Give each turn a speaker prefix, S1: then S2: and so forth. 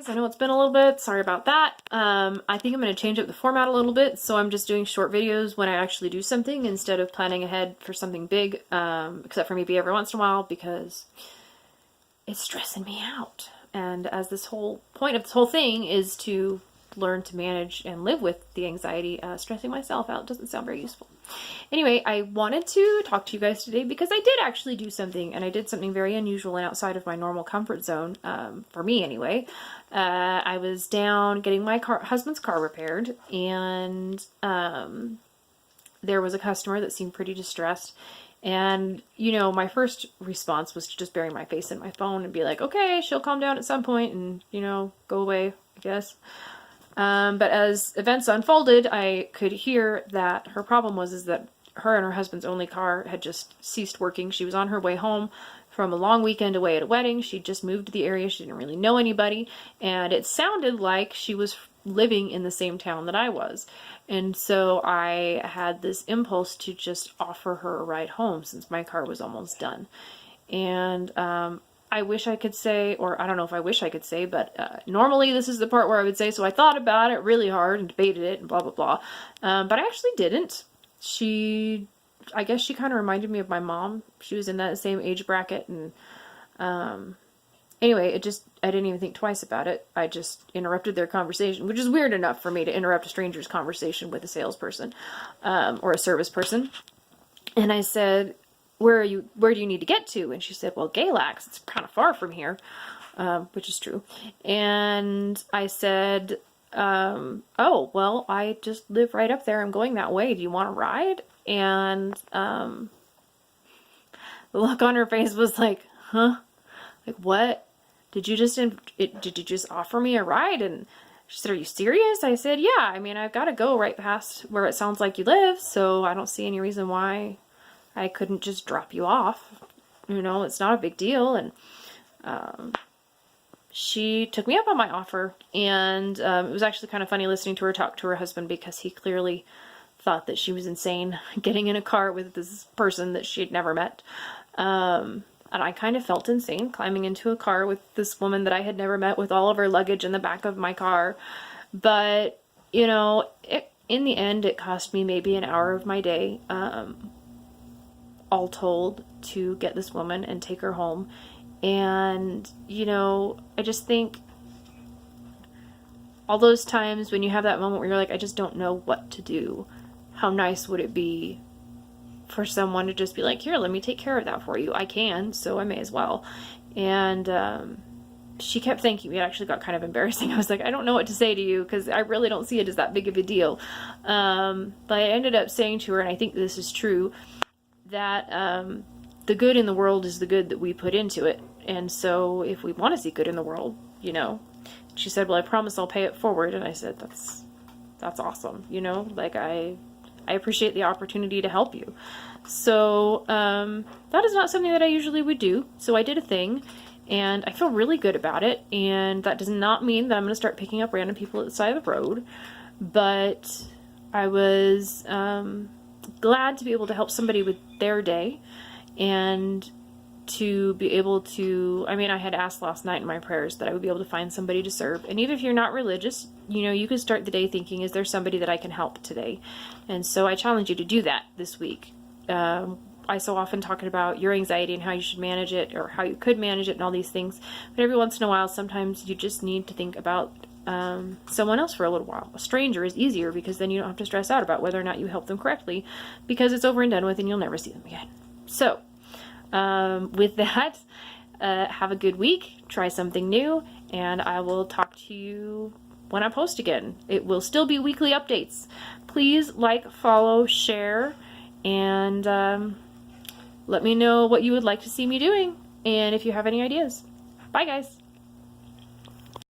S1: guys, I know it's been a little bit, sorry about that. I think I'm going to change up the format a little bit, so I'm just doing short videos when I actually do something instead of planning ahead for something big, except for maybe every once in a while, because it's stressing me out. And as this whole point of this whole thing is to learn to manage and live with the anxiety, stressing myself out doesn't sound very useful. Anyway, I wanted to talk to you guys today because I did actually do something, and I did something very unusual and outside of my normal comfort zone, for me anyway. I was down getting my husband's car repaired, and there was a customer that seemed pretty distressed. And, you know, my first response was to just bury my face in my phone and be like, okay, she'll calm down at some point and, you know, go away, I guess. But as events unfolded, I could hear that her problem was that her and her husband's only car had just ceased working. She was on her way home from a long weekend away at a wedding. She just moved to the area. She didn't really know anybody. And it sounded like she was living in the same town that I was. And so I had this impulse to just offer her a ride home since my car was almost done. And I wish I could say, or I don't know if I wish I could say, but normally this is the part where I would say, so I thought about it really hard and debated it and blah, blah, blah. But I actually didn't. I guess she kind of reminded me of my mom. She was in that same age bracket. And anyway, I didn't even think twice about it. I just interrupted their conversation, which is weird enough for me to interrupt a stranger's conversation with a salesperson or a service person. And I said, where do you need to get to? And she said, well, Galax, it's kind of far from here, which is true. And I said, oh, well, I just live right up there. I'm going that way. Do you want to ride? And the look on her face was like, huh? Like, what? Did you just offer me a ride? And she said, are you serious? I said, yeah, I mean, I've got to go right past where it sounds like you live, so I don't see any reason why I couldn't just drop you off. You know, it's not a big deal. And she took me up on my offer, and it was actually kind of funny listening to her talk to her husband, because he clearly thought that she was insane getting in a car with this person that she had never met. And I kind of felt insane climbing into a car with this woman that I had never met, with all of her luggage in the back of my car. But, you know, in the end, it cost me maybe an hour of my day, all told, to get this woman and take her home. And, you know, I just think all those times when you have that moment where you're like, I just don't know what to do, how nice would it be for someone to just be like, here, let me take care of that for you. I can, so I may as well. And she kept thanking me. It actually got kind of embarrassing. I was like, I don't know what to say to you, because I really don't see it as that big of a deal. But I ended up saying to her, and I think this is true, that the good in the world is the good that we put into it. And so if we want to see good in the world, you know. She said, well, I promise I'll pay it forward. And I said, that's awesome. You know, like I appreciate the opportunity to help you. So that is not something that I usually would do. So I did a thing, and I feel really good about it. And that does not mean that I'm going to start picking up random people at the side of the road. But I was glad to be able to help somebody with their day, and to be able to, I mean, I had asked last night in my prayers that I would be able to find somebody to serve. And even if you're not religious, you know, you could start the day thinking, is there somebody that I can help today? And so I challenge you to do that this week. I so often talking about your anxiety and how you should manage it, or how you could manage it and all these things. But every once in a while, sometimes you just need to think about someone else for a little while. A stranger is easier, because then you don't have to stress out about whether or not you help them correctly, because it's over and done with and you'll never see them again. So with that, have a good week, try something new, and I will talk to you when I post again. It will still be weekly updates. Please like, follow, share, and let me know what you would like to see me doing, and if you have any ideas. Bye, guys.